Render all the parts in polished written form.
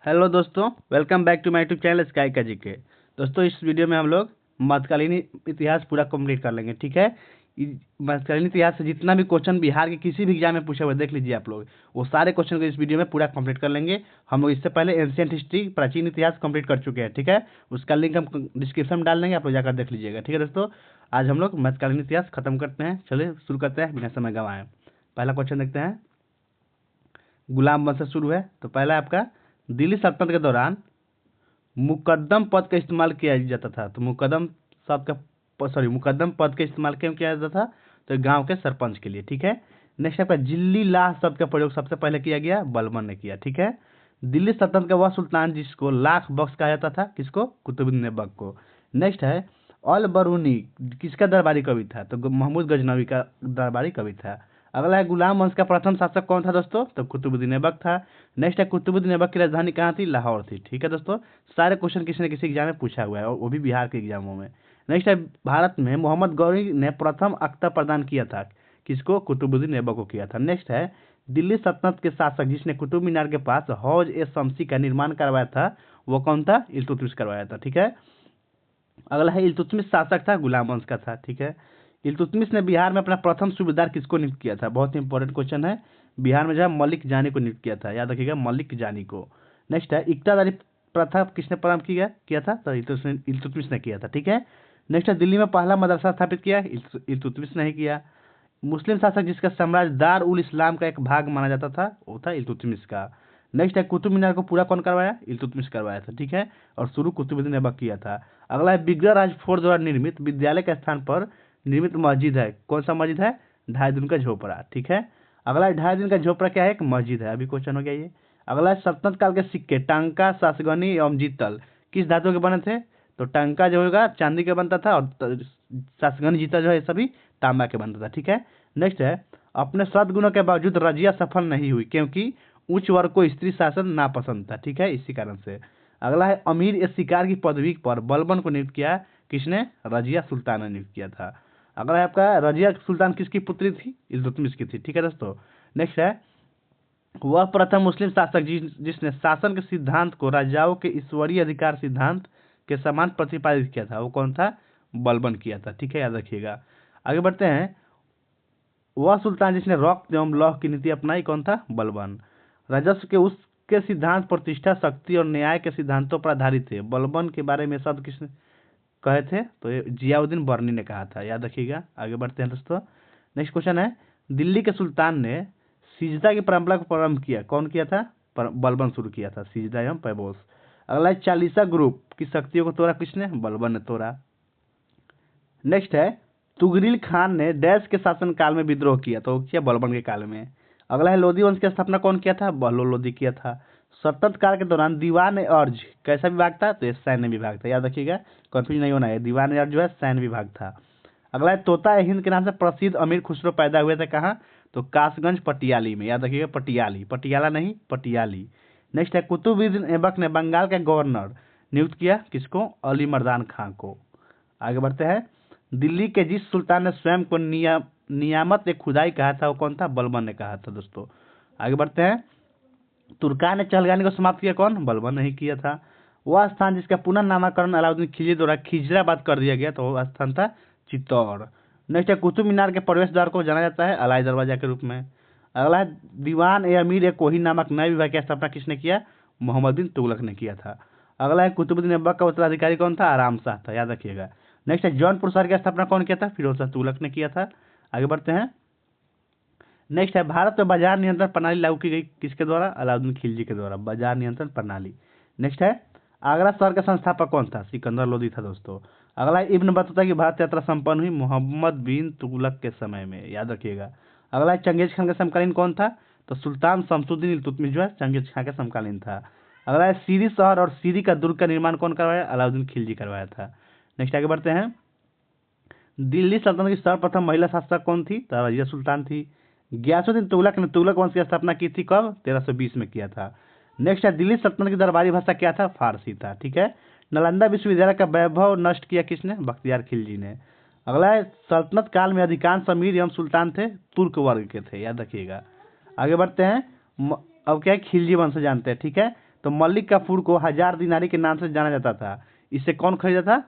Hello दोस्तों, welcome back to my YouTube channel sky का GK. दोस्तों, इस वीडियो में हम लोग मध्यकालीन इतिहास पूरा कंप्लीट कर लेंगे। ठीक है। मध्यकालीन इतिहास से जितना भी क्वेश्चन बिहार के किसी भी एग्जाम में पूछे हुए देख लीजिए आप लोग, वो सारे क्वेश्चन को इस वीडियो में पूरा कंप्लीट कर लेंगे। हम लोग इससे पहले एंशिएंट हिस्ट्री प्राचीन इतिहास कंप्लीट कर चुके हैं। ठीक है। उसका लिंक हम डिस्क्रिप्शन में डाल देंगे, आप लोग जाकर देख लीजिएगा। ठीक है दोस्तों, आज हम लोग मध्यकालीन इतिहास खत्म करते हैं। चलिए शुरू करते हैं बिना समय गंवाए। पहला क्वेश्चन देखते हैं। गुलाम वंश से शुरू है। तो पहला आपका, दिल्ली सल्तनत के दौरान मुकद्दम पद का इस्तेमाल किया जाता था। तो मुकद्दम पद का इस्तेमाल क्यों किया जाता था? तो गांव के सरपंच के लिए। ठीक है। नेक्स्ट आपका, जिल्ली लाह शब्द का प्रयोग सबसे पहले किया गया, बलबन ने किया। ठीक है। दिल्ली सल्तनत का वह सुल्तान जिसको लाख बख्श कहा जाता था, किसको? कुतुबुद्दीन ऐबक को। नेक्स्ट है, अल बरूनी किसका दरबारी कवि था? तो महमूद गजनवी का दरबारी कवि था। अगला है, गुलाम वंश का प्रथम शासक कौन था दोस्तों? तो कुतुबुद्दीन ऐबक था। नेक्स्ट है, कुतुबुद्दीन ऐबक की राजधानी कहाँ थी? लाहौर थी। ठीक है दोस्तों, सारे क्वेश्चन किसी न किसी एग्जाम में पूछा हुआ है, और वो भी बिहार के एग्जामों में। नेक्स्ट है, भारत में मोहम्मद गौरी ने प्रथम अख्तर प्रदान किया था, किसको? कुतुबुद्दीन ऐबक को किया था। नेक्स्ट है, दिल्ली सल्तनत के शासक जिसने कुतुब मीनार के पास हौज ए शमसी का निर्माण करवाया था, वो कौन था? इल्तुतमिश करवाया था। ठीक है। अगला है, इल्तुतमिश शासक था, गुलाम वंश का था। ठीक है। इल्तुतमिश ने बिहार में अपना प्रथम सूबेदार किसको नियुक्त किया था? बहुत इंपॉर्टेंट क्वेश्चन है। बिहार में जो है मलिक जानी को नियुक्त किया था, याद रखिएगा, मलिक जानी को। नेक्स्ट है, इक्तादारी प्रथा किसने प्रारंभ किया था? तो इल्तुतमिश ने किया था। ठीक है। नेक्स्ट है, दिल्ली में पहला मदरसा स्थापित किया, इल्तुतमिश ने ही किया। मुस्लिम शासक जिसका साम्राज्य दार उल इस्लाम का एक भाग माना जाता था, वो था इल्तुतमिश का। नेक्स्ट है, कुतुब मीनार को पूरा कौन करवाया? इल्तुतमिश करवाया था। ठीक है। और शुरू कुतुबुद्दीन ऐबक किया था। अगला है, बिग्रह फोर्ट द्वारा निर्मित विद्यालय के स्थान पर निर्मित मस्जिद है, कौन सा मस्जिद है? ढाई दिन का झोपड़ा। ठीक है। अगला, ढाई दिन का झोपड़ा क्या है? एक मस्जिद है। अभी क्वेश्चन हो गया ये। अगला है, सल्तनत काल के सिक्के टांका, सासगनी एवं जीतल किस धातु के बने थे? तो टांका जो होगा चांदी का बनता था, और सासगनी जीतल जो है सभी तांबा के बनता था। ठीक है। नेक्स्ट है, अपने सद्गुणों के बावजूद रजिया सफल नहीं हुई क्योंकि उच्च वर्ग को स्त्री शासन नापसंद था। ठीक है, इसी कारण से। अगला है, अमीर ए शिकार की पदवी पर बलबन को नियुक्त किया, किसने? रजिया सुल्तान ने नियुक्त किया था। अगला है आपका, रजिया सुल्तान किसकी पुत्री थी? इल्तुतमिश की थी। ठीक है दोस्तों। नेक्स्ट है, वह प्रथम मुस्लिम शासक जिसने शासन के सिद्धांत को राजाओं के ईश्वरीय अधिकार सिद्धांत के समान प्रतिपादित किया था, वो कौन था? बलबन किया था। ठीक है, याद रखिएगा। आगे बढ़ते हैं। वह सुल्तान जिसने रॉक एवं लौह की नीति अपनाई, कौन था? बलबन। राजस्व के उसके सिद्धांत प्रतिष्ठा, शक्ति और न्याय के सिद्धांतों पर आधारित थे। बलबन के बारे में शब्द किसने कहे थे? तो ये जियाउद्दीन बर्नी ने कहा था, याद रखिएगा। आगे बढ़ते हैं दोस्तों। नेक्स्ट क्वेश्चन है, दिल्ली के सुल्तान ने सिजदा की परंपरा को प्रारंभ किया, कौन किया था? बलबन शुरू किया था, सिजदा एवं पैबोस। अगला है, चालीसा ग्रुप की शक्तियों को तोड़ा, किसने? बलबन ने तोड़ा। नेक्स्ट है, तुगरिल खान ने डैश के शासन काल में विद्रोह किया, तो किया बलबन के काल में। अगला है, लोधी वंश की स्थापना कौन किया था? बहलोल लोधी किया था। सल्तनत काल के दौरान दीवान अर्ज कैसा विभाग था? तो ये सैन्य विभाग था, याद रखिएगा, कंफ्यूज नहीं होना है। दीवान अर्ज जो है सैन्य विभाग था। अगला है, तोता हिंद के नाम से प्रसिद्ध अमीर खुसरो पैदा हुए थे कहाँ? तो कासगंज पटियाली में, याद रखिएगा, पटियाली, पटियाला नहीं, पटियाली। नेक्स्ट है, कुतुबुद्दीन ऐबक ने बंगाल का गवर्नर नियुक्त किया, किसको? अली मर्दान खां को। आगे बढ़ते हैं। दिल्ली के जिस सुल्तान ने स्वयं को नियामत ए खुदाई कहा था, वो कौन था? बलबन ने कहा था दोस्तों। आगे बढ़ते हैं। तुर्कान ने चहलगानी को समाप्त किया, कौन? बलबन ने ही किया था। वह स्थान जिसका पुनः नामकरण अलाउद्दीन खिलजी द्वारा खिजराबाद कर दिया गया, तो वह स्थान था चित्तौड़। नेक्स्ट है, कुतुब मीनार के प्रवेश द्वार को जाना जाता है अलाई दरवाजा के रूप में। अगला है, दीवान ए अमीर ए कोही नामक नए विभाग की स्थापना किसने किया? मोहम्मद बिन तुगलक ने किया था। अगला है, कुतुबुद्दीन ऐबक का उत्तराधिकारी कौन था? आराम शाह था, याद रखिएगा। नेक्स्ट है, जौनपुर शहर की स्थापना कौन किया था? फिरोज शाह तुगलक ने किया था। आगे बढ़ते हैं। नेक्स्ट है, भारत में बाजार नियंत्रण प्रणाली लागू की गई, किसके द्वारा? अलाउद्दीन खिलजी के द्वारा, बाजार नियंत्रण प्रणाली। नेक्स्ट है, आगरा शहर का संस्थापक कौन था? सिकंदर लोदी था दोस्तों। अगला है, इब्न बतूता की भारत यात्रा संपन्न हुई मोहम्मद बिन तुगलक के समय में, याद रखिएगा। अगला है, चंगेज खान का समकालीन कौन था? तो सुल्तान शमसुद्दीन इल्तुतमिश जो है चंगेज खान का समकालीन था। अगला है, सीरी शहर और सीरी का दुर्ग का निर्माण कौन करवाया? अलाउद्दीन खिलजी करवाया था। नेक्स्ट आगे बढ़ते हैं। दिल्ली सल्तनत की सर्वप्रथम महिला शासक कौन थी? तो रजिया सुल्तान थी। गयासुद्दीन तुगलक ने तुगलक वंश की स्थापना की थी, कब? 1320 में किया था। नेक्स्ट है, दिल्ली सल्तनत की दरबारी भाषा क्या था? फारसी था। ठीक है। नालंदा विश्वविद्यालय का वैभव नष्ट किया किसने? बख्तियार खिलजी ने। अगला है, सल्तनत काल में अधिकांश अमीर एवं सुल्तान थे तुर्क वर्ग के थे, याद रखिएगा। आगे बढ़ते हैं। अब क्या है, खिलजी वंश जानते हैं। ठीक है। तो मलिक काफूर को 1000 दिनारी के नाम से जाना जाता था। इसे कौन खरीदा था?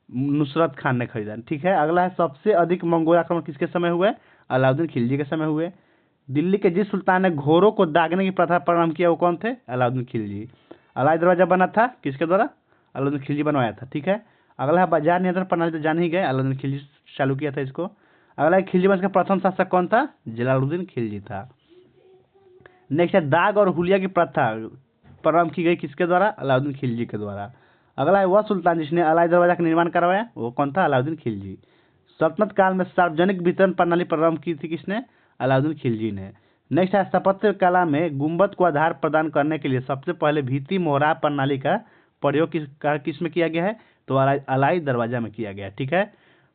नुसरत खान ने खरीदा। ठीक है, अगला है सबसे अधिक मंगोल आक्रमण किसके समय हुए? अलाउद्दीन खिलजी के समय हुए। दिल्ली के जिस सुल्तान ने घोड़ों को दागने की प्रथा प्रारंभ किया वो कौन थे? अलाउद्दीन खिलजी। अलाई दरवाजा बना था किसके द्वारा? अलाउद्दीन खिलजी बनवाया था। ठीक है, अगला है बाजार नियंत्रण प्रणाली, तो जान ही गए, अलाउद्दीन खिलजी चालू किया था इसको। अगला है खिलजी वंश का प्रथम शासक कौन था? जलालुद्दीन खिलजी था। नेक्स्ट है दाग और हुलिया की प्रथा प्रारंभ की गई किसके द्वारा? अलाउद्दीन खिलजी के द्वारा। अगला है वह सुल्तान जिसने अलाई दरवाजा का निर्माण करवाया, वो कौन था? अलाउद्दीन खिलजी। सल्तनत काल में सार्वजनिक वितरण प्रणाली प्रारंभ की थी किसने? अलाउद्दीन खिलजी ने। नेक्स्ट है स्थापत्य कला में गुंबद को आधार प्रदान करने के लिए सबसे पहले भित्ति मोहरा प्रणाली का प्रयोग किस में किया गया है? तो अलाई दरवाजा में किया गया है। ठीक है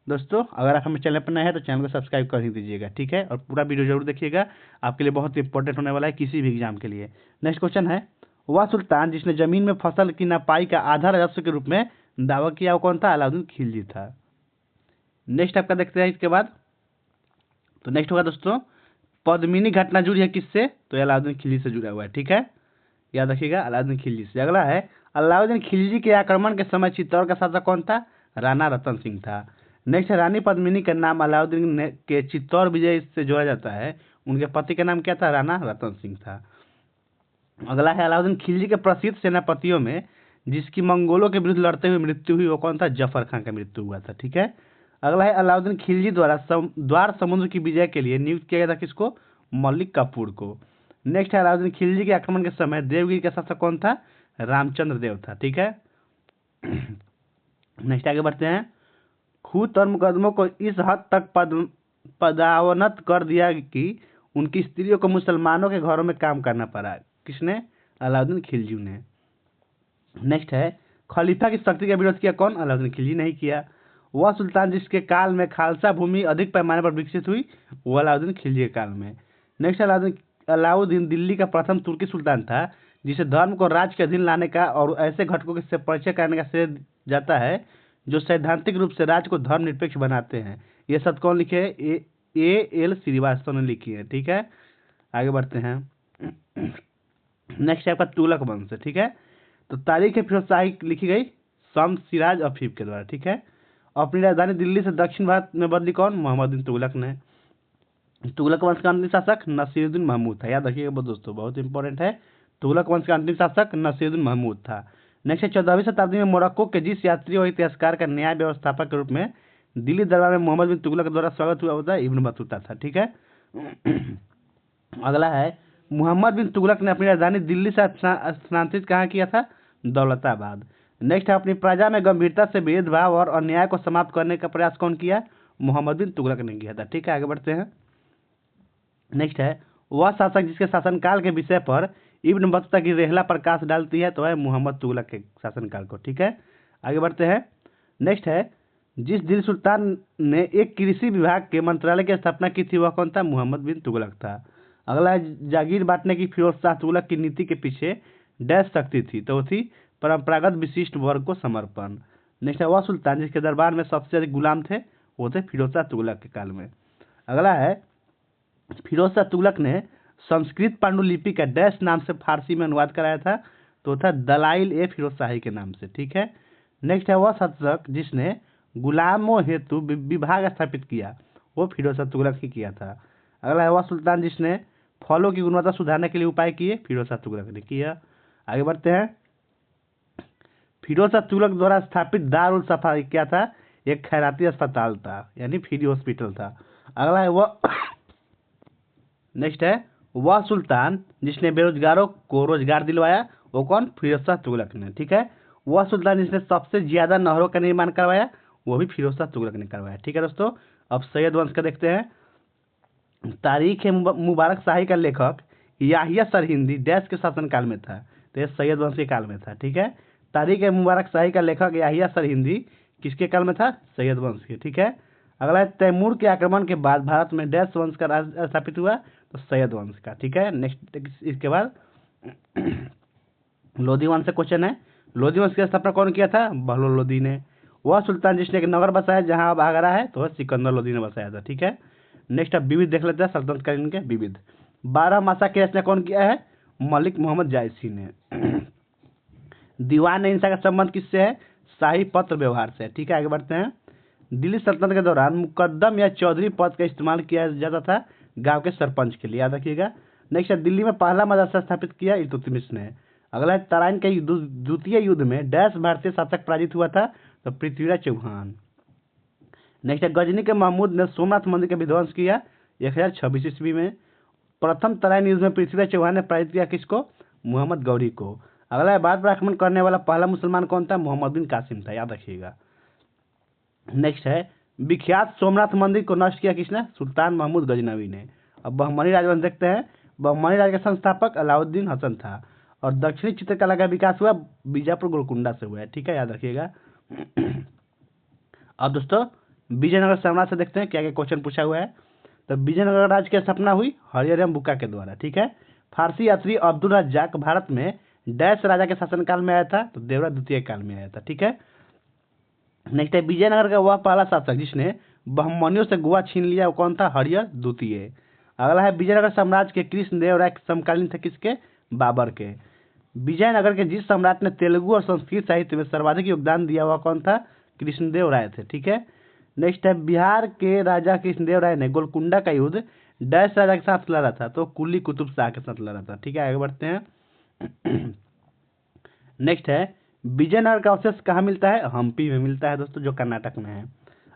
दोस्तों, अगर आप हमें चैनल पर नए हैं तो चैनल को सब्सक्राइब कर ही दीजिएगा। ठीक है, और पूरा वीडियो जरूर देखिएगा, आपके लिए बहुत इंपॉर्टेंट होने वाला है किसी भी एग्जाम के लिए। नेक्स्ट क्वेश्चन है वह सुल्तान जिसने जमीन में फसल की नपाई का आधा राजस्व के रूप में दावा किया वो कौन था? अलाउद्दीन खिलजी था। नेक्स्ट आपका देखते हैं इसके बाद, तो नेक्स्ट होगा दोस्तों पद्मिनी घटना जुड़ी है किससे? तो अलाउद्दीन खिलजी से जुड़ा हुआ है। ठीक है, याद रखिएगा अलाउद्दीन खिलजी से। अगला है अलाउद्दीन खिलजी के आक्रमण के समय चित्तौड़ का शासक कौन था? राणा रतन सिंह था। नेक्स्ट है रानी पद्मिनी का नाम अलाउद्दीन के चित्तौड़ विजय से जोड़ा जाता है, उनके पति का नाम क्या था? राणा रतन सिंह था। अगला है अलाउद्दीन खिलजी के प्रसिद्ध सेनापतियों में जिसकी मंगोलों के विरुद्ध लड़ते हुए मृत्यु हुई वो कौन था? जफर खान का मृत्यु हुआ था। ठीक है, अगला है अलाउद्दीन खिलजी द्वारा द्वार समुद्र की विजय के लिए नियुक्त किया गया था किसको? मलिक काफूर को। नेक्स्ट है अलाउद्दीन खिलजी के आक्रमण के समय देवगिरी का शासक कौन था? रामचंद्र देव था। ठीक है, नेक्स्ट आगे बढ़ते हैं। खूत और मुकदमों को इस हद तक पदावनत कर दिया कि उनकी स्त्रियों को मुसलमानों के घरों में काम करना पड़ा। किसने? अलाउद्दीन खिलजी ने। नेक्स्ट है खलीफा की शक्ति का विरोध किया कौन? अलाउद्दीन खिलजी नहीं किया। वह सुल्तान जिसके काल में खालसा भूमि अधिक पैमाने पर विकसित हुई वो अलाउद्दीन खिलजी के काल में। नेक्स्ट अलाउद्दीन दिल्ली का प्रथम तुर्की सुल्तान था जिसे धर्म को राज्य के अधीन लाने का और ऐसे घटकों से परिचय कराने का श्रेय जाता है जो सैद्धांतिक रूप से राज्य को धर्मनिरपेक्ष बनाते हैं। ये शब्द कौन लिखे है? एल श्रीवास्तव ने लिखी है। ठीक है, आगे बढ़ते हैं। नेक्स्ट है आपका तुगलक वंश। ठीक है, तो तारीख फिरोज शाही लिखी गई शम्स सिराज अफीफ के द्वारा। ठीक है, अपनी राजधानी दिल्ली से दक्षिण भारत में बदली कौन? मोहम्मद बिन तुगलक ने। तुगलक वंश का अंतिम शासक नसीरुद्दीन महमूद था। याद रखिएगा दोस्तों, बहुत इंपॉर्टेंट है। तुगलक वंश का अंतिम शासक नसीरुद्दीन महमूद था। नेक्स्ट है 14वीं शताब्दी में मोरक्को के जिस यात्री और इतिहासकार का न्याय व्यवस्थापक के रूप में दिल्ली दरबार में मोहम्मद बिन तुगलक द्वारा स्वागत हुआ होता है इब्न बतूता था। ठीक है, अगला है मोहम्मद बिन तुगलक ने अपनी राजधानी दिल्ली से स्थानांतरित कहाँ किया था? दौलताबाद। नेक्स्ट है अपनी प्रजा में गंभीरता से भेदभाव और अन्याय को समाप्त करने का प्रयास कौन किया? मोहम्मद बिन तुगलक ने किया था। ठीक है, आगे बढ़ते हैं। नेक्स्ट है वह शासक जिसके शासनकाल के विषय पर इब्न बतूता की रेहला प्रकाश डालती है तो है मोहम्मद तुगलक के शासनकाल को। ठीक है, आगे बढ़ते हैं। नेक्स्ट है जिस दिल्ली सुल्तान ने एक कृषि विभाग के मंत्रालय की स्थापना की थी वह कौन था? मोहम्मद बिन तुगलक था। अगला है जागीर बांटने की फिरोज शाह तुगलक की नीति के पीछे डैश शक्ति थी, तो थी परंपरागत विशिष्ट वर्ग को समर्पण। नेक्स्ट है वह सुल्तान जिसके दरबार में सबसे अधिक गुलाम थे वो थे फिरोज शाह तुगलक के काल में। अगला है फिरोज शाह तुगलक ने संस्कृत पांडुलिपि का डैश नाम से फारसी में अनुवाद कराया था, तो था दलाइल ए फिरोज शाही के नाम से। ठीक है, नेक्स्ट है वह शासक जिसने गुलामों हेतु विभाग स्थापित किया वो फिरोज शाह तुगलक ही किया था। अगला है वह सुल्तान जिसने फलों की गुणवत्ता सुधारने के लिए उपाय किए फिरोज शाह तुगलक ने किया। आगे बढ़ते हैं। फिरोज शाह तुगलक द्वारा स्थापित दारुल सफा क्या था? एक खैराती अस्पताल था, यानी फ्री हॉस्पिटल था। अगला है वह नेक्स्ट है वह सुल्तान जिसने बेरोजगारों को रोजगार दिलवाया वो कौन? फिरोज शाह तुगलक ने। ठीक है, वह सुल्तान जिसने सबसे ज्यादा नहरों का निर्माण करवाया वो भी फिरोज शाह तुगलक ने करवाया। ठीक है दोस्तों, अब सैयद वंश का देखते हैं। तारीख मुबारक शाही का लेखक याहिया सरहिंदी डैश के शासनकाल में था, तो यह सैयद वंश के काल में था। ठीक है, तारीख मुबारक शाही का लेखक याहिया सरहिंदी किसके काल में था? सैयद वंश के। ठीक है, अगला है तैमूर के आक्रमण के बाद भारत में डैश वंश का राज स्थापित हुआ, तो सैयद वंश का। ठीक है, नेक्स्ट इसके बाद लोधी वंश से क्वेश्चन है। लोधी वंश की स्थापना कौन किया था? बहलोल लोधी ने। वह सुल्तान जिसने एक नगर बसाया जहां अब आगरा है तो सिकंदर लोधी ने बसाया था। ठीक है, नेक्स्ट अब विविध देख लेते हैं सल्तनत कालीन के विविध। 12 मासा की रचना कौन किया है? मलिक मोहम्मद जायसी ने। दीवान हिंसा का संबंध किससे है? शाही पत्र व्यवहार से। ठीक है, आगे बढ़ते हैं। दिल्ली सल्तनत के दौरान मुकद्दम या चौधरी पद का इस्तेमाल किया जाता था गांव के सरपंच के लिए, याद रखिएगा। नेक्स्ट है, दिल्ली में पहला मदरसा स्थापित किया इल्तुतमिश ने। अगला है, तराइन के द्वितीय युद्ध में डैश भारतीय शासक पराजित हुआ था? तो पृथ्वीराज चौहान। नेक्स्ट है, गजनी के महमूद ने सोमनाथ मंदिर का विध्वंस किया 1026 ईस्वी में। प्रथम तराइन युद्ध में पृथ्वीराज चौहान ने पराजित किया किसको? मोहम्मद गौरी को। अगला है, भारत पर आक्रमण करने वाला पहला मुसलमान कौन था? मोहम्मद बिन कासिम था, याद रखिएगा। नेक्स्ट है, विख्यात सोमनाथ मंदिर को नष्ट किया किसने? सुल्तान महमूद गजनवी ने। अब बहमनी राजवंश देखते हैं। बहमनी राज का संस्थापक अलाउद्दीन हसन था और दक्षिणी चित्रकला का विकास हुआ बीजापुर गोलकुंडा से हुआ है। ठीक है, याद रखिएगा। अब दोस्तों विजयनगर साम्राज्य से देखते हैं क्या क्या क्वेश्चन पूछा हुआ है। तो विजयनगर राज्य की स्थापना हुई हरिहरम बुक्का के द्वारा। ठीक है, फारसी यात्री अब्दुल रज्जाक भारत में डैश राजा के शासनकाल में आया था? तो देवराज द्वितीय काल में आया था। ठीक है, नेक्स्ट है, विजयनगर का वह पहला शासक जिसने बहमनियों से गोवा छीन लिया वो कौन था? हरिहर द्वितीय। अगला है, विजयनगर साम्राज्य के कृष्णदेव राय समकालीन थे किसके? बाबर के। विजयनगर के जिस सम्राट ने तेलुगु और संस्कृत साहित्य में सर्वाधिक योगदान दिया वह कौन था? कृष्णदेव राय थे। ठीक है, नेक्स्ट है, बिहार के राजा कृष्णदेव राय ने गोलकुंडा का युद्ध डैश राजा के साथ लड़ा था? तो कुली कुतुब शाह के साथ लड़ा था। ठीक है, आगे बढ़ते हैं। नेक्स्ट है, विजयनगर का अवशेष कहाँ मिलता है? हम्पी में मिलता है दोस्तों, जो कर्नाटक में है।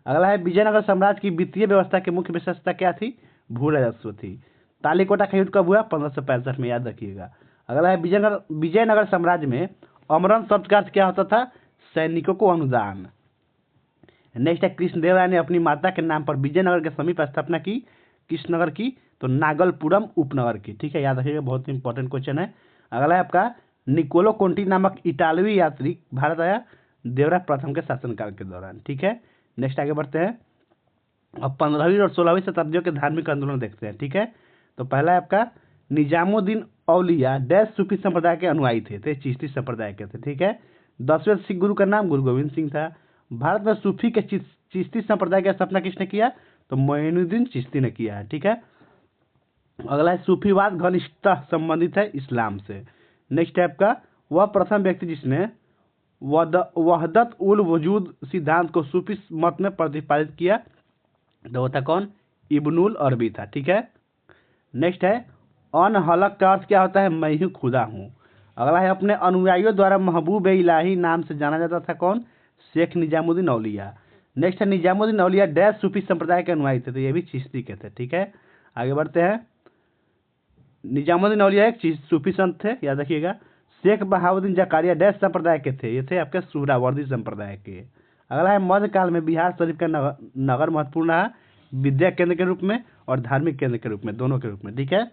अगला है, विजयनगर साम्राज्य की वित्तीय व्यवस्था की मुख्य विशेषता क्या थी? भू राजस्व थी। तालीकोटा का युद्ध कब हुआ? 1565 में, याद रखिएगा। अगला है, विजयनगर साम्राज्य में अमरण शब्द का अर्थ क्या होता था? सैनिकों को अनुदान। नेक्स्ट है, कृष्णदेव राय ने अपनी माता के नाम पर विजयनगर के समीप स्थापना की किस नगर की? तो नागलपुरम उपनगर की। ठीक है, याद रखिएगा, बहुत इंपॉर्टेंट क्वेश्चन है। अगला है आपका, निकोलो कोंटी नामक इटालवी यात्री भारत आया देवराज प्रथम के शासनकाल के दौरान। ठीक है, नेक्स्ट आगे बढ़ते हैं। अब 15वीं और 16वीं शताब्दियों के धार्मिक आंदोलन देखते हैं। ठीक है, तो पहला है आपका, निजामुद्दीन औलिया डैश सूफी संप्रदाय के अनुयायी थे? तो चिश्ती संप्रदाय के थे। ठीक है, 10वें सिख गुरु का नाम गुरु गोविंद सिंह था। भारत में सूफी के चिश्ती संप्रदाय की स्थापना किसने किया? तो मोइनुद्दीन चिश्ती ने किया है। ठीक है, अगला है, सूफीवाद घनिष्ठता संबंधित है इस्लाम से। नेक्स्ट है आपका, वह प्रथम व्यक्ति जिसने वहदत उल वजूद सिद्धांत को सूफी मत में प्रतिपादित किया? तो वो था कौन? इब्नुल अरबी था। ठीक है, नेक्स्ट है, अनहलक का अर्थ क्या होता है? मैं ही खुदा हूँ। अगला है, अपने अनुयायियों द्वारा महबूब इलाही नाम से जाना जाता था कौन? शेख निजामुद्दीन औलिया। नेक्स्ट है, निजामुद्दीन औलिया डैश सूफी संप्रदाय के अनुयायी थे? तो ये भी चिश्ती के थे। ठीक है, आगे बढ़ते हैं। निजामुद्दीन औलिया एक सूफी संत थे, याद रखिएगा। शेख बहाउद्दीन जकारिया डैश संप्रदाय के थे? ये थे आपके सुहरावर्दी संप्रदाय के। अगला है, मध्यकाल में बिहार शरीफ का नगर महत्वपूर्ण रहा विद्या केंद्र के रूप में और धार्मिक केंद्र के रूप में, दोनों के रूप में। ठीक है,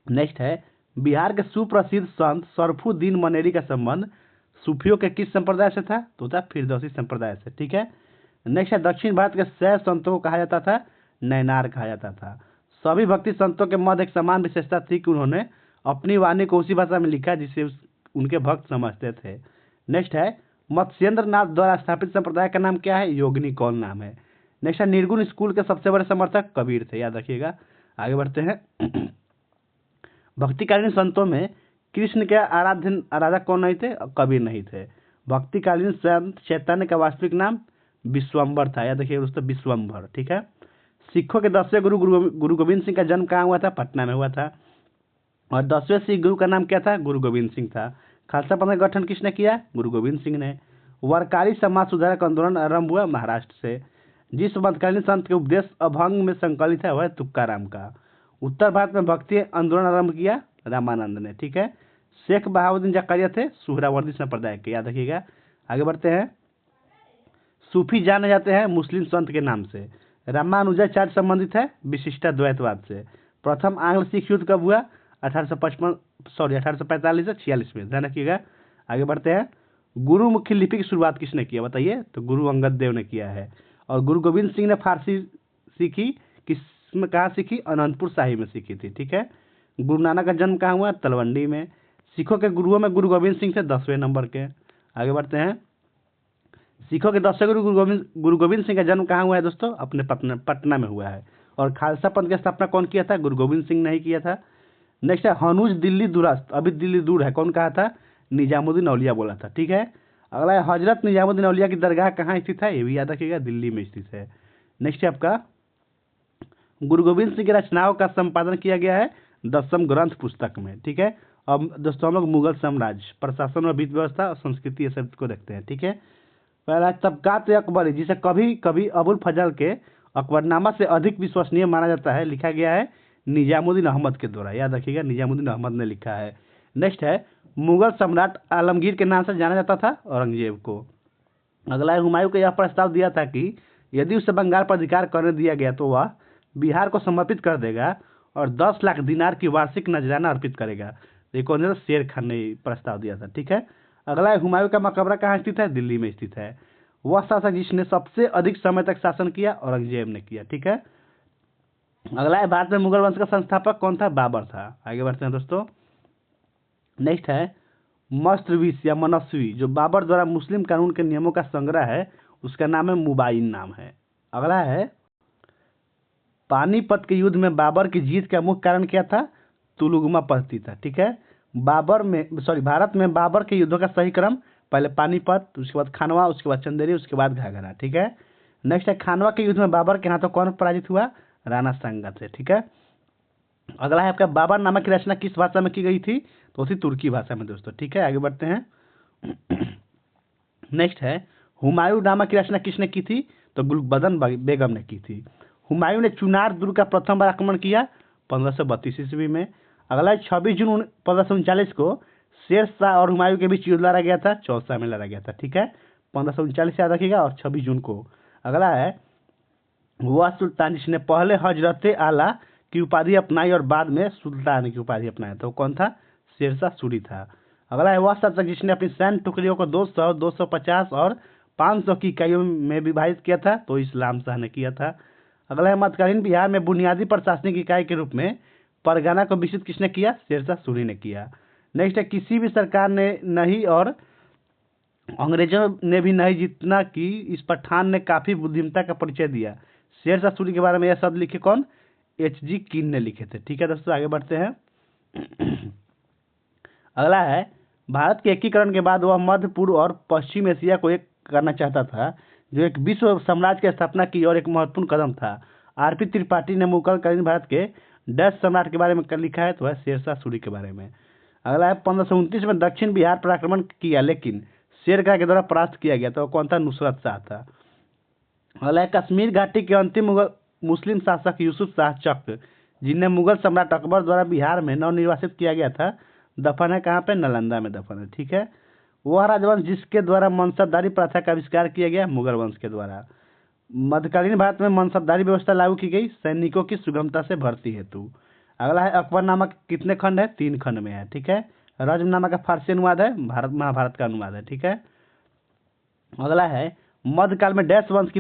नेक्स्ट है, बिहार के सुप्रसिद्ध संत सरफुद्दीन मनेरी का संबंध सूफियों के किस संप्रदाय से था? तो था फिरदौसी संप्रदाय से। ठीक है, नेक्स्ट है, दक्षिण भारत के शैव संतों को कहा जाता था नैनार कहा जाता था। सभी भक्ति संतों के मध्य एक समान विशेषता थी कि उन्होंने अपनी वाणी को उसी भाषा में लिखा जिसे उनके भक्त समझते थे। नेक्स्ट है, मत्स्येंद्र नाथ द्वारा स्थापित संप्रदाय का नाम क्या है? योगिनी कौल नाम है। नेक्स्ट है, निर्गुण स्कूल के सबसे बड़े समर्थक कबीर थे, याद रखिएगा। आगे बढ़ते हैं। भक्तिकालीन संतों में कृष्ण के आराधक कौन नहीं थे? कबीर नहीं थे। भक्तिकालीन संत चैतन्य का वास्तविक नाम विश्वम्भर था, याद रखिएगा दोस्तों, विश्वम्भर। ठीक है, सिखों के 10वें गुरु गोविंद सिंह का जन्म कहाँ हुआ था? पटना में हुआ था। और 10वें सिख गुरु का नाम क्या था? गुरु गोविंद सिंह था। खालसा पंथ का गठन किसने किया? गुरु गोविंद सिंह ने। वरकारी समाज सुधारक आंदोलन आरंभ हुआ महाराष्ट्र से। जिस मध्यकालीन संत के उपदेश अभंग में संकलित है वह तुक्काराम का। उत्तर भारत में भक्ति आंदोलन आरंभ किया रामानंद ने। ठीक है, शेख बहाउद्दीन जकारिया थे सुहरावर्दी संप्रदाय के, याद रखिएगा। आगे बढ़ते हैं। सूफी जाने जाते हैं मुस्लिम संत के नाम से। रामानुजाचार्य संबंधित है विशिष्टाद्वैतवाद से। प्रथम आंग्ल सिख युद्ध कब हुआ? 1845 से 46 में, ध्यान रखिएगा। आगे बढ़ते हैं। गुरुमुखी लिपि की शुरुआत किसने किया बताइए? तो गुरु अंगद देव ने किया है। और गुरु गोविंद सिंह ने फारसी सीखी, किसमें कहाँ सीखी? अनंतपुर साहिब में सीखी थी। ठीक है, गुरु नानक का जन्म कहाँ हुआ? तलवंडी में। सिखों के गुरुओं में गुरु गोविंद सिंह थे 10वें नंबर के। आगे बढ़ते हैं। सिखों के 10वें गुरु गोविंद सिंह का जन्म कहाँ हुआ है दोस्तों? अपने पटना में हुआ है। और खालसा पंथ की स्थापना कौन किया था? गुरु गोविंद सिंह ने ही किया था। नेक्स्ट है हनूज दिल्ली दुरस्त, अभी दिल्ली दूर है, कौन कहा था? निजामुद्दीन औलिया बोला था, ठीक है। अगला है हजरत निजामुद्दीन औलिया की दरगाह कहाँ स्थित है? ये भी याद रखिएगा, दिल्ली में स्थित है। नेक्स्ट है आपका गुरु गोविंद सिंह की रचनाओं का संपादन किया गया है दसम ग्रंथ पुस्तक में, ठीक है। अब दोस्तों हम लोग मुगल साम्राज्य, प्रशासन और वित्त व्यवस्था और संस्कृति, ये सब को देखते हैं, ठीक है। पहला तबकात अकबरी, जिसे कभी कभी अबुल फजल के अकबरनामा से अधिक विश्वसनीय माना जाता है, लिखा गया है निजामुद्दीन अहमद के द्वारा, याद रखिएगा निजामुद्दीन अहमद ने लिखा है। नेक्स्ट है मुगल सम्राट आलमगीर के नाम से जाना जाता था औरंगजेब को। अगला है हुमायूं को यह प्रस्ताव दिया था कि यदि उसे बंगाल पर अधिकार करने दिया गया तो वह बिहार को समर्पित कर देगा और 10 लाख दिनार की वार्षिक नजराना अर्पित करेगा। ये कौन है? शेर खान ने प्रस्ताव दिया था, ठीक है। अगला है हुमायूं का मकबरा कहाँ स्थित है? दिल्ली में स्थित है। वह शासक जिसने सबसे अधिक समय तक शासन किया, औरंगजेब ने किया, ठीक है। अगला है भारत में मुगल वंश का संस्थापक कौन था? बाबर था। आगे बढ़ते हैं दोस्तों। नेक्स्ट है मस्रविस या मनस्वी, जो बाबर द्वारा मुस्लिम कानून के नियमों का संग्रह है, उसका नाम है मुबाइन नाम है। अगला है पानीपत के युद्ध में बाबर की जीत का मुख्य कारण क्या था? तुलुगमा पद्धति था, ठीक है। भारत में बाबर के युद्धों का सही क्रम, पहले पानीपत, उसके बाद खानवा, उसके बाद चंदेरी, उसके बाद घाघरा, ठीक है। नेक्स्ट है खानवा के युद्ध में बाबर के हाथों कौन पराजित हुआ? राणा सांगा से, ठीक है। अगला है आपका बाबर नामा की रचना किस भाषा में की गई थी? तो उसी तुर्की भाषा में दोस्तों, ठीक है। आगे बढ़ते हैं। नेक्स्ट है हुमायूं नामा की रचना किसने की थी? तो गुलबदन बेगम ने की थी। हुमायूं ने चुनार दुर्ग का प्रथम बार आक्रमण किया 1532 ईस्वी में। अगला है 26 जून 1539 को शेर शाह और हुमायूं के बीच युद्ध लड़ा गया था, चौसा में लड़ा गया था, ठीक है। 1539 याद रखिएगा और 26 जून को। अगला है वह सुल्तान जिसने पहले हजरत आला की उपाधि अपनाई और बाद में सुल्तान की उपाधि अपनाया था, वो कौन था? शेरशाह सूरी था। अगला है वह शासक जिसने अपनी सैन्य टुकड़ियों को 200, 250 और 500 की इकाइयों में विभाजित किया था, तो इस्लाम शाह ने किया था। अगला है मध्यकालीन बिहार में बुनियादी प्रशासनिक इकाई के रूप में परगना को विकसित किसने किया? शेरशाह सूरी ने किया। नेक्स्ट है किसी भी सरकार ने नहीं और अंग्रेजों ने भी नहीं जितना कि इस पठान ने काफी बुद्धिमत्ता का परिचय दिया। शेरशाह सूरी के बारे में यह शब्द लिखे कौन? H.G. कीन ने लिखे थे, ठीक है दोस्तों। आगे बढ़ते हैं। अगला है भारत के एकीकरण के बाद वह मध्य पूर्व और पश्चिम एशिया को एक करना चाहता था, जो एक विश्व साम्राज्य की स्थापना की और एक महत्वपूर्ण कदम था। R.P. त्रिपाठी ने मुगलकालीन भारत के डच सम्राट के बारे में लिखा है, तो है शेरशाह सूरी के बारे में। अगला है 1529 में दक्षिण बिहार पर आक्रमण किया, लेकिन शेरशाह के द्वारा परास्त किया गया, तो कौन था? नुसरत शाह था। अगला है कश्मीर घाटी के अंतिम मुगल मुस्लिम शासक यूसुफ शाह चक, जिन्हें मुगल सम्राट अकबर द्वारा बिहार में नवनिर्वासित किया गया था, दफन है कहाँ पे? नालंदा में दफन है, ठीक है। वह राजवंश जिसके द्वारा मनसबदारी प्रथा का आविष्कार किया गया, मुगल वंश के द्वारा। मध्यकालीन भारत में मनसबदारी व्यवस्था लागू की गई सैनिकों की सुगमता से भर्ती हेतु। अगला है अकबरनामा कितने खंड है? 3 खंड में है, ठीक है। रजमनामा का फारसी अनुवाद है, भारत महाभारत का अनुवाद है, ठीक है। अगला है मध्यकाल में डैश वंश की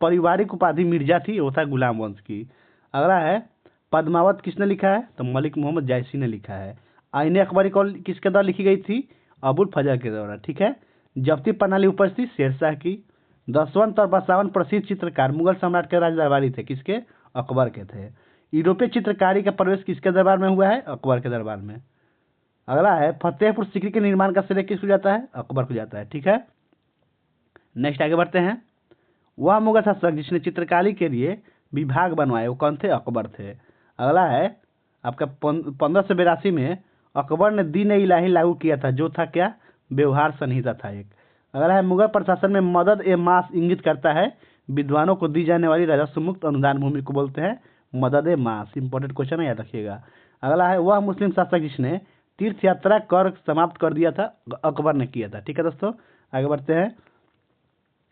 पारिवारिक उपाधि मिर्जा थी, वो था गुलाम वंश की। अगला है पद्मावत किसने लिखा है? तो मलिक मोहम्मद जायसी ने लिखा है। आईने अकबरी कौन किसके द्वारा लिखी गई थी? अबुल फजल के द्वारा, ठीक है। जब्ती प्रणाली उपस्थित शेरशाह की। दसवंत और बसावन प्रसिद्ध चित्रकार मुगल सम्राट के राज दरबारी थे, किसके? अकबर के थे। यूरोपीय चित्रकारी का प्रवेश किसके दरबार में हुआ है? अकबर के दरबार में। अगला है फतेहपुर सीकरी के निर्माण का श्रेय किसको जाता है? अकबर को जाता है, ठीक है। नेक्स्ट आगे बढ़ते हैं। वह मुगल शासक जिसने चित्रकारी के लिए विभाग बनवाए, वो कौन थे? अकबर थे। अगला है आपका 1582 में अकबर ने दीन इलाही लागू किया था, जो था क्या? व्यवहार संहिता था एक। अगला है मुगल प्रशासन में मदद ए मास इंगित करता है विद्वानों को दी जाने वाली राजस्व मुक्त अनुदान भूमि को बोलते हैं मदद ए मास। इंपॉर्टेंट क्वेश्चन है, याद रखिएगा। अगला है वह मुस्लिम शासक जिसने तीर्थ यात्रा कर समाप्त कर दिया था, अकबर ने किया था, ठीक है दोस्तों। आगे बढ़ते हैं।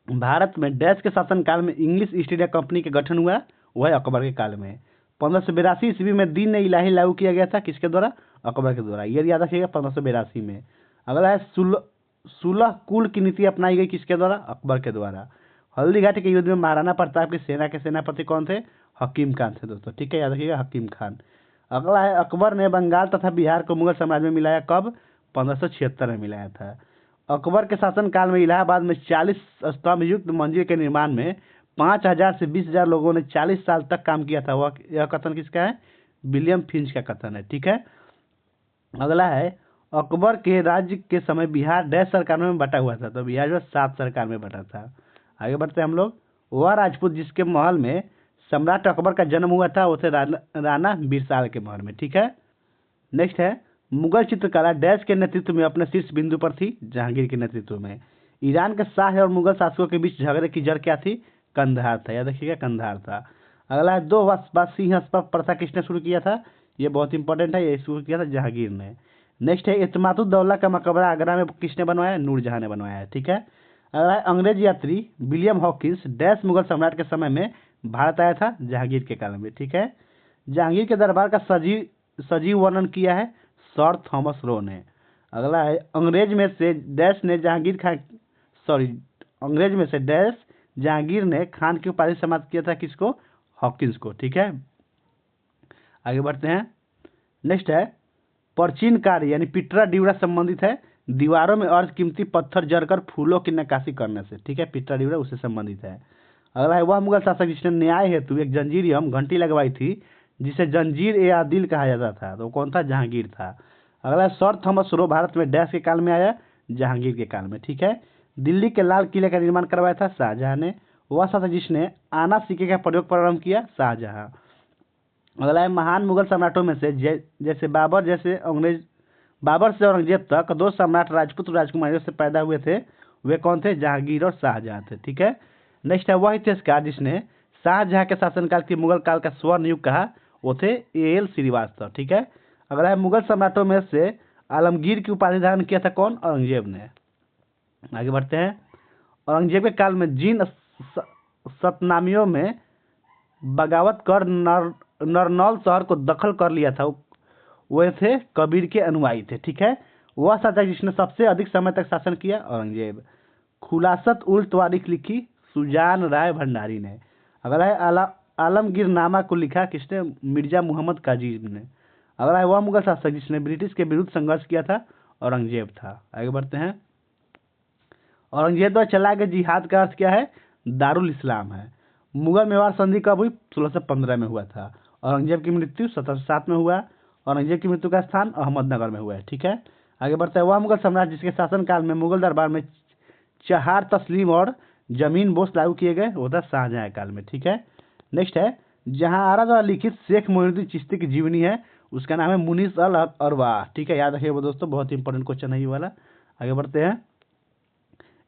भारत में डैश के शासनकाल में इंग्लिश ईस्ट इंडिया कंपनी का गठन हुआ, वह अकबर के काल में। 1582 ईस्वी में दीन इलाही लागू किया गया था, किसके द्वारा? अकबर के द्वारा, ये याद रखिएगा 1582 में। अगला है सुलह कुल की नीति अपनाई गई, किसके द्वारा? अकबर के द्वारा। हल्दी घाटी के युद्ध में महाराणा प्रताप की सेना के सेनापति कौन थे? हकीम खान थे दोस्तों, ठीक है, याद रखिएगा हकीम खान। अगला है अकबर ने बंगाल तथा बिहार को मुगल साम्राज्य में मिलाया, कब? 1576 में मिलाया था। अकबर के शासनकाल में इलाहाबाद में 40 स्तंभ युक्त मंदिर के निर्माण में 5000 से 20,000 लोगों ने 40 साल तक काम किया था। वह यह कथन किसका है? विलियम फिंच का कथन है, ठीक है। अगला है अकबर के राज्य के समय बिहार डैश सरकार में बटा हुआ था, तो बिहार जो 7 सरकार में बटा था। आगे बढ़ते हैं हम लोग। वह राजपूत जिसके महल में सम्राट अकबर का जन्म हुआ था वो थे राणा बिरसाल के महल में, ठीक है। नेक्स्ट है मुगल चित्रकला डैश के नेतृत्व में अपने शीर्ष बिंदु पर थी, जहांगीर के नेतृत्व में। ईरान के शाह और मुगल शासकों के बीच झगड़े की जड़ क्या थी, कंधार था, याद रखिएगा कंधार था। अगला है दो सिंह प्रथा किसने शुरू किया था, ये बहुत इंपॉर्टेंट है, ये शुरू किया था जहांगीर ने। नेक्स्ट है इत्मादुद्दौला का मकबरा आगरा में किसने बनवाया, नूरजहां ने बनवाया है, ठीक है। अगला है अंग्रेज यात्री विलियम हॉकिंस डैश मुगल सम्राट के समय में भारत आया था, जहांगीर के काल में, ठीक है। जहांगीर के दरबार का सजीव वर्णन किया है सर थॉमस रो ने। अगला है अंग्रेज में से डैश जहांगीर ने खान की उपाधि समाप्त किया था, किसको, हॉकिंस को, ठीक है। आगे बढ़ते हैं। नेक्स्ट है प्राचीन कार्य यानी पिटरा डिवरा संबंधित है दीवारों में अर्ध कीमती पत्थर जड़कर फूलों की नक्काशी करने से, ठीक है, पिटरा डिवरा उससे संबंधित है। अगला है वह मुगल शासक जिसने न्याय हेतु एक जंजीर एवं घंटी लगवाई थी जिसे जंजीर ए आदिल कहा जाता था, तो कौन था, जहांगीर था। अगला है सर थॉमस रो भारत में डैश के काल में आया, जहांगीर के काल में, ठीक है। दिल्ली के लाल किले का निर्माण करवाया था शाहजहां ने। वह शासक जिसने आना सिक्के का प्रयोग प्रारंभ किया, शाहजहां। अगला है महान मुगल सम्राटों में से जैसे बाबर से औरंगजेब तक 2 सम्राट राजपूत राजकुमारियों से पैदा हुए थे, वे कौन थे, जहांगीर और शाहजहां थे, ठीक है। नेक्स्ट है वह इतिहासकार जिसने शाहजहां के शासनकाल की मुगल काल का स्वर्ण युग कहा, वो थे एएल श्रीवास्तव, ठीक है। अगला है मुगल सम्राटों में से आलमगीर की उपाधि धारण किया था कौन, औरंगजेब ने। आगे बढ़ते हैं। औरंगजेब के काल में जिन सतनामियों में बगावत कर नरनौल शहर को दखल कर लिया था वे थे कबीर के अनुयायी थे, ठीक है। वह शासक जिसने सबसे अधिक समय तक शासन किया, औरंगजेब। खुलासत उल तवारीख लिखी सुजान राय भंडारी ने। अगला है आलमगीर नामा को लिखा किसने, मिर्जा मुहम्मद काजी ने। अगला है वह मुगल शासक जिसने ब्रिटिश के विरुद्ध संघर्ष किया था, औरंगजेब था। आगे बढ़ते हैं। औरंगजेब द्वारा चलाए गए जिहाद का अर्थ क्या है, दारुल इस्लाम है। मुगल मेवाड़ संधि कब हुई, 1615 में हुआ था। औरंगजेब की मृत्यु 1707 में हुआ। औरंगजेब की मृत्यु का स्थान अहमदनगर में हुआ है, ठीक है। आगे बढ़ता है वह मुगल सम्राट जिसके शासनकाल में मुगल दरबार में चहार तस्लीम और जमीन बोस लागू किए गए, वो था शाहजहां काल में, ठीक है। नेक्स्ट है जहां आरा द्वारा लिखित शेख मोइनुद्दीन चिश्ती की जीवनी है उसका नाम है मुनीस अल अरवाह, ठीक है, याद रखिएगा दोस्तों, बहुत इंपॉर्टेंट क्वेश्चन है ये वाला। आगे बढ़ते हैं।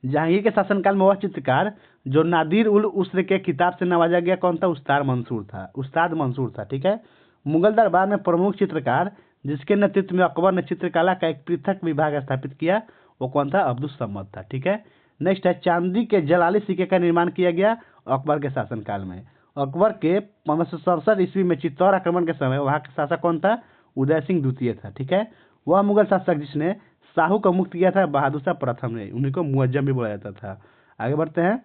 जहांगीर के शासनकाल में वह चित्रकार जो नादिर उल उसर के किताब से नवाजा गया कौन था, उस्ताद मंसूर था, ठीक है। मुगल दरबार में प्रमुख चित्रकार जिसके नेतृत्व में अकबर ने चित्रकला का एक पृथक विभाग स्थापित किया, वो कौन था, अब्दुल समद था, ठीक है। नेक्स्ट है चांदी के जलाली सिक्के का निर्माण किया गया अकबर के शासनकाल में। अकबर के 1567 ईस्वी में चित्तौड़ आक्रमण के समय वहां का शासक कौन था, उदय सिंह द्वितीय था, ठीक है। वह मुगल शासक जिसने शाहू को मुक्त किया था, बहादुर शाह प्रथम ने, उन्हीं को मुअज्जम भी बोला जाता था। आगे बढ़ते हैं।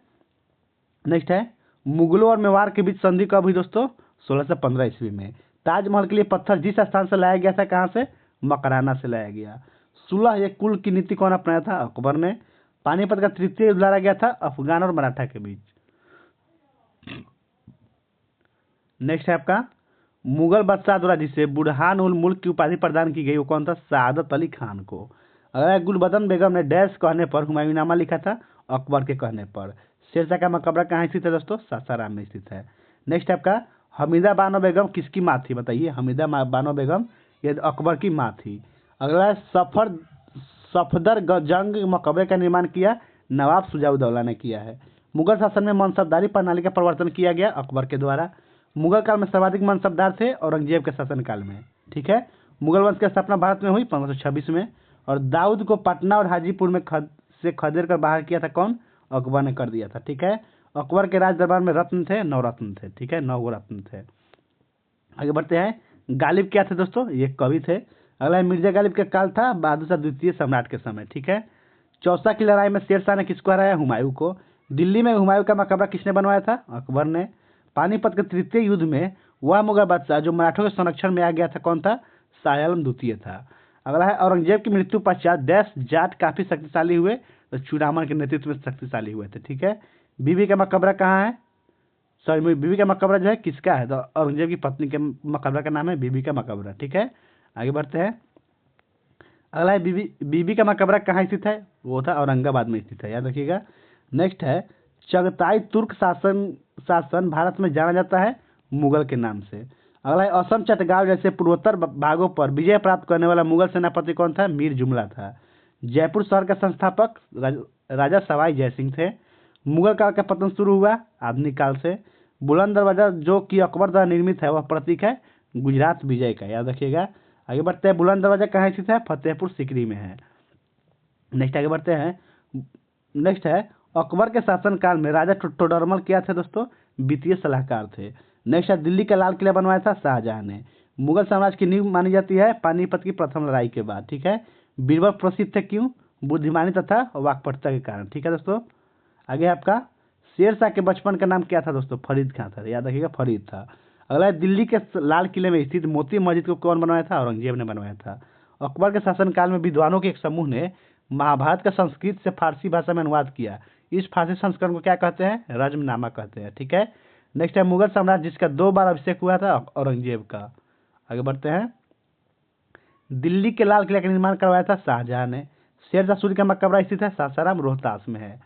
नेक्स्ट है मुगलों और मेवाड़ के बीच संधि कब हुई दोस्तों, 1615 ईस्वी में। ताजमहल के लिए पत्थर जिस स्थान से लाया गया था, कहाँ से, मकराना से लाया गया। सुलह एक कुल की नीति कौन अपनाया था, अकबर ने। पानीपत का तृतीय युद्ध लड़ा गया था अफगान और मराठा के बीच। नेक्स्ट है आपका मुगल बादशाह द्वारा जिसे बुरहान उल मुल्क की उपाधि प्रदान की गई वो कौन था, सादत अली खान को। अगर गुलबदन बेगम ने डैश कहने पर हुमायूंनामा लिखा था, अकबर के कहने पर। शेरशाह का मकबरा कहाँ स्थित है दोस्तों, सासाराम में स्थित है। नेक्स्ट आपका हमीदा बानो बेगम किसकी माँ थी, बताइए, हमीदा बानो बेगम ये अकबर की माँ थी। अगला सफदर जंग मकबरे का निर्माण किया नवाब सुजाउद्दौला ने किया है। मुगल शासन में मनसबदारी प्रणाली का प्रवर्तन किया गया अकबर के द्वारा। मुगल काल में सर्वाधिक मनसबदार थे औरंगजेब के शासनकाल में, ठीक है। मुगल वंश की स्थापना भारत में हुई 1526 में। और दाऊद को पटना और हाजीपुर में खदेड़ कर बाहर किया था कौन, अकबर ने कर दिया था, ठीक है। अकबर के राज दरबार में रत्न थे, 9 रत्न थे, ठीक है, 9 रत्न थे। आगे बढ़ते हैं। गालिब क्या थे दोस्तों, ये कवि थे। अगला मिर्जा गालिब का काल था बहादुर शाह द्वितीय सम्राट के समय, ठीक है। चौसा की लड़ाई में शेरशाह ने किसको हराया, हुमायूं को। दिल्ली में हुमायूं का मकबरा किसने बनवाया था, अकबर ने। पानीपत के तृतीय युद्ध में वह मुगल बादशाह जो मराठों के संरक्षण में आ गया था कौन था, शाह आलम द्वितीय था। अगला है औरंगजेब की मृत्यु पश्चात डैश जाट काफी शक्तिशाली हुए, तो चूड़ामन के नेतृत्व में शक्तिशाली हुए थे, ठीक है। बीबी का मकबरा कहाँ है, सॉरी बीबी का मकबरा जो है किसका है, तो औरंगजेब की पत्नी के मकबरा का नाम है बीबी का मकबरा, ठीक है। आगे बढ़ते हैं। अगला है बीबी बीबी का मकबरा कहाँ स्थित है, वो था औरंगाबाद में स्थित है, याद रखिएगा। नेक्स्ट है चगताई तुर्क शासन शासन भारत में जाना जाता है मुगल के नाम से। अगला है असम चटगांव जैसे पूर्वोत्तर भागों पर विजय प्राप्त करने वाला मुगल सेनापति कौन था, मीर जुमला था। जयपुर शहर का संस्थापक राजा सवाई जयसिंह थे। मुगल काल का पतन शुरू हुआ आधुनिक काल से। बुलंद दरवाजा जो कि अकबर द्वारा निर्मित है वह प्रतीक है गुजरात विजय का, याद रखिएगा। आगे बढ़ते हैं, बुलंद दरवाजा कहाँ स्थित है, फतेहपुर सीकरी में है। नेक्स्ट आगे बढ़ते हैं, नेक्स्ट है अकबर के शासनकाल में राजा टोडरमल क्या थे दोस्तों, वित्तीय सलाहकार थे। नेक्स्ट है दिल्ली का लाल किला बनवाया था शाहजहां ने। मुगल साम्राज्य की नींव मानी जाती है पानीपत की प्रथम लड़ाई के बाद, ठीक है। बीरबल प्रसिद्ध थे क्यों, बुद्धिमानी तथा वाकपटुता के कारण, ठीक है दोस्तों। आगे आपका शेरशाह के बचपन का नाम क्या था दोस्तों, फरीद खां था, याद रखिएगा फरीद था। अगला है दिल्ली के लाल किले में स्थित मोती मस्जिद को कौन बनवाया था, औरंगजेब ने बनवाया था। अकबर के शासनकाल में विद्वानों के एक समूह ने महाभारत का संस्कृत से फारसी भाषा में अनुवाद किया। इस फारसी संस्करण को क्या कहते हैं, रज्मनामा कहते हैं, ठीक है। नेक्स्ट है मुगल सम्राट जिसका 2 बार अभिषेक हुआ था, औरंगजेब का। आगे बढ़ते हैं, दिल्ली के लाल किला का निर्माण करवाया था शाहजहां ने। शेरशाह सूरी का मकबरा स्थित है सासाराम रोहतास में है।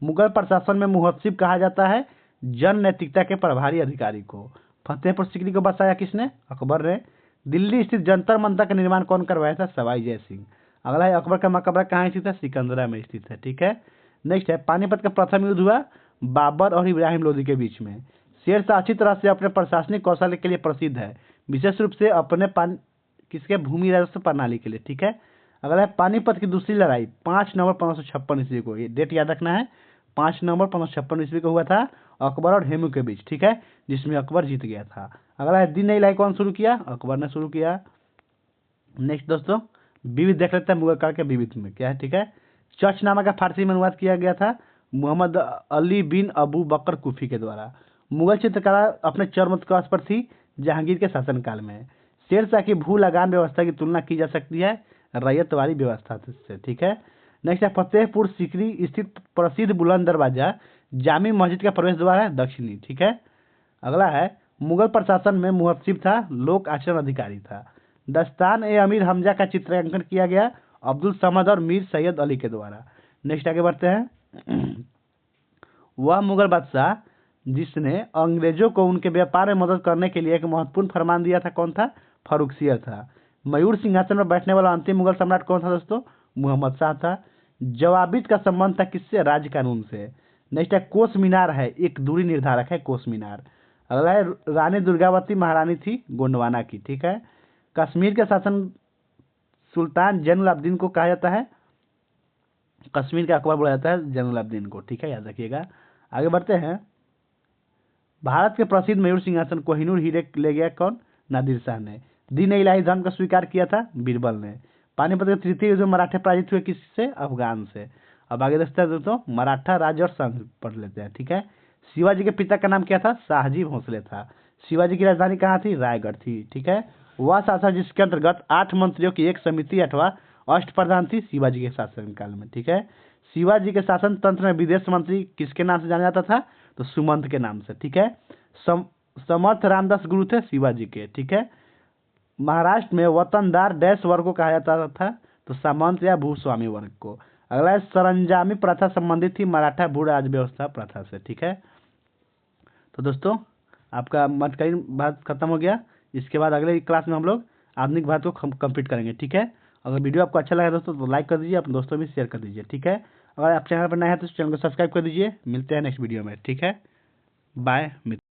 मुगल प्रशासन में मुहत्सिब कहा जाता है जन नैतिकता के प्रभारी अधिकारी को। फतेहपुर सीकरी को बसाया किसने, अकबर ने। दिल्ली स्थित जंतर मंतर का निर्माण कौन करवाया था, सवाई जय सिंह। अगला है अकबर का मकबरा कहाँ स्थित है, सिकंदरा में स्थित है, ठीक है। नेक्स्ट है पानीपत का प्रथम युद्ध हुआ बाबर और इब्राहिम लोदी के बीच में। शेरशाह अच्छी तरह से अपने प्रशासनिक कौशल के लिए प्रसिद्ध है, विशेष रूप से अपने किसके भूमि राजस्व प्रणाली के लिए, ठीक है। अगला है पानीपत की दूसरी लड़ाई 5 नवंबर 1556 ईस्वी को, ये डेट याद रखना है, 5 नवंबर 1556 ईस्वी को हुआ था अकबर और हेमू के बीच, ठीक है, जिसमें अकबर जीत गया था। अगला है दिन इलाही कौन शुरू किया, अकबर ने शुरू किया। नेक्स्ट दोस्तों विविध देख लेते हैं मुगल काल के विविध में क्या है, ठीक है। चर्चनामा का फारसी में अनुवाद किया गया था मोहम्मद अली बिन अबू बकर कुफी के द्वारा। मुगल चित्रकला अपने चरम उत्कर्ष पर थी जहांगीर के शासनकाल में। शेरशाह की भू लगान व्यवस्था की तुलना की जा सकती है रैयतवाड़ी व्यवस्था से, ठीक है। नेक्स्ट है फतेहपुर सीकरी स्थित प्रसिद्ध बुलंद दरवाजा जामी मस्जिद का प्रवेश द्वार है दक्षिणी, ठीक है। अगला है मुगल प्रशासन में मुहत्सिब था, लोक आचरण अधिकारी था। दस्तान ए अमीर हमजा का चित्रांकन किया गया अब्दुल समद और मीर सैयद अली के द्वारा। नेक्स्ट आगे बढ़ते हैं, वह मुगल बादशाह जिसने अंग्रेजों को उनके व्यापार में मदद करने के लिए एक महत्वपूर्ण फरमान दिया था कौन था, फारुखसियर था। मयूर सिंहासन पर बैठने वाला अंतिम मुगल सम्राट कौन था दोस्तों, मुहम्मद शाह था। जवाबित का संबंध था किससे, राज कानून से। नेक्स्ट है कोस मीनार है एक दूरी निर्धारक है कोस मीनार। अगला है रानी दुर्गावती महारानी थी गोंडवाना की, ठीक है। कश्मीर के शासन सुल्तान जैनुलाब्दीन को कहा जाता है, कश्मीर का अकबर बोला जाता है जैनुलाब्दीन को, ठीक है, याद रखिएगा। आगे बढ़ते हैं, भारत के प्रसिद्ध मयूर सिंहासन कोहिनूर हीरे ले गया कौन, नादिर शाह ने। दीन इलाही धर्म का स्वीकार किया था बीरबल ने। पानीपत के तृतीय युद्ध में मराठे पराजित हुए किससे, अफगान से। अब आगे देखते हैं दोस्तों मराठा राज्य और संघ पढ़ लेते हैं, ठीक है। शिवाजी के पिता का नाम क्या था, शाहजी भोसले था। शिवाजी की राजधानी कहाँ थी, रायगढ़ थी, ठीक है। वह शासक जिसके अंतर्गत 8 मंत्रियों की एक समिति अथवा अष्टप्रधान थी शिवाजी के शासनकाल में, ठीक है। शिवाजी के शासन तंत्र में विदेश मंत्री किसके नाम से जाना जाता था, तो सुमंत के नाम से, ठीक है। समर्थ रामदास गुरु थे शिवाजी के, ठीक है। महाराष्ट्र में वतनदार डैश वर्ग को कहा जाता था, तो सामंत या भूस्वामी वर्ग को। अगला सरंजामी प्रथा संबंधित थी मराठा भू राज व्यवस्था प्रथा से, ठीक है। तो दोस्तों आपका मध्यकालीन भारत खत्म हो गया। इसके बाद अगले क्लास में हम लोग आधुनिक भारत को कंप्लीट करेंगे, ठीक है। अगर वीडियो आपको अच्छा लगा दोस्तों तो लाइक कर दीजिए, अपने दोस्तों में शेयर कर दीजिए, ठीक है। अगर आप चैनल पर नए हैं तो चैनल को सब्सक्राइब कर दीजिए। मिलते हैं नेक्स्ट वीडियो में, ठीक है। बाय मित्र।